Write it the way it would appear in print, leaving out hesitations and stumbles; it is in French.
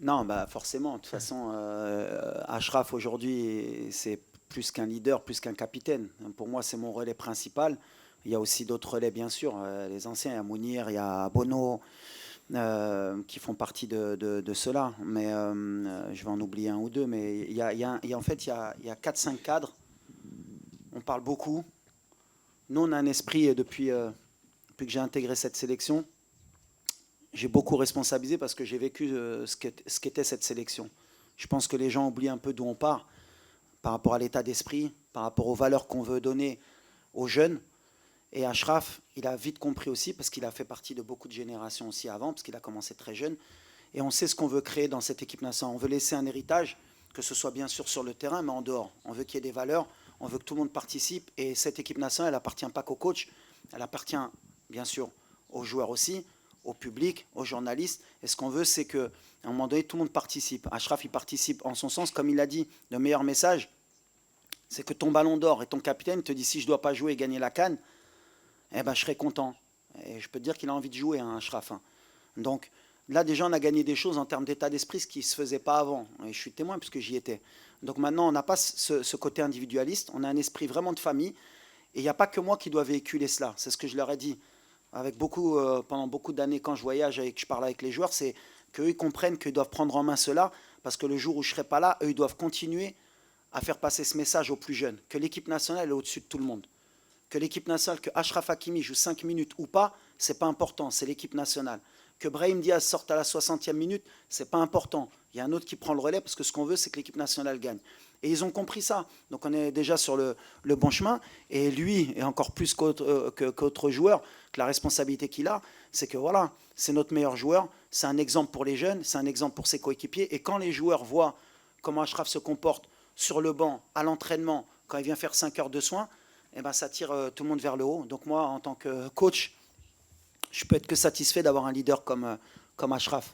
Non, bah forcément. De toute façon, Achraf aujourd'hui, c'est plus qu'un leader, plus qu'un capitaine. Pour moi, c'est mon relais principal. Il y a aussi d'autres relais, bien sûr. Les anciens, il y a Mounir, il y a Bono, qui font partie de cela. Mais je vais en oublier un ou deux. Mais en fait, il y a 4-5 cadres. On parle beaucoup. Nous, on a un esprit depuis que j'ai intégré cette sélection. J'ai beaucoup responsabilisé parce que j'ai vécu ce qu'était cette sélection. Je pense que les gens oublient un peu d'où on part par rapport à l'état d'esprit, par rapport aux valeurs qu'on veut donner aux jeunes. Et Achraf, il a vite compris aussi parce qu'il a fait partie de beaucoup de générations aussi avant, parce qu'il a commencé très jeune. Et on sait ce qu'on veut créer dans cette équipe nationale. On veut laisser un héritage, que ce soit bien sûr sur le terrain, mais en dehors. On veut qu'il y ait des valeurs, on veut que tout le monde participe. Et cette équipe nationale, elle n'appartient pas qu'au coach, elle appartient bien sûr aux joueurs aussi, au public, aux journalistes. Et ce qu'on veut, c'est qu'à un moment donné, tout le monde participe. Achraf, il participe en son sens, comme il l'a dit, le meilleur message, c'est que ton ballon d'or et ton capitaine te dit si je ne dois pas jouer et gagner la CAN, eh ben, je serai content. Et je peux te dire qu'il a envie de jouer, hein, Achraf. Hein. Donc là, déjà, on a gagné des choses en termes d'état d'esprit, ce qui ne se faisait pas avant. Et je suis témoin puisque j'y étais. Donc maintenant, on n'a pas ce côté individualiste, on a un esprit vraiment de famille. Et il n'y a pas que moi qui dois véhiculer cela. C'est ce que je leur ai dit avec beaucoup, pendant beaucoup d'années quand je voyage et que je parle avec les joueurs, c'est qu'eux, ils comprennent qu'ils doivent prendre en main cela parce que le jour où je ne serai pas là, eux, ils doivent continuer à faire passer ce message aux plus jeunes, que l'équipe nationale est au-dessus de tout le monde. Que l'équipe nationale, que Achraf Hakimi joue 5 minutes ou pas, c'est pas important, c'est l'équipe nationale. Que Brahim Diaz sorte à la 60e minute, c'est pas important. Il y a un autre qui prend le relais parce que ce qu'on veut, c'est que l'équipe nationale gagne. Et ils ont compris ça. Donc on est déjà sur le bon chemin. Et lui, et encore plus qu'autre joueur, que la responsabilité qu'il a, c'est que voilà, c'est notre meilleur joueur, c'est un exemple pour les jeunes, c'est un exemple pour ses coéquipiers. Et quand les joueurs voient comment Achraf se comporte sur le banc, à l'entraînement, quand il vient faire 5 heures de soins, eh ben, ça tire tout le monde vers le haut. Donc moi, en tant que coach, je peux être que satisfait d'avoir un leader comme Achraf.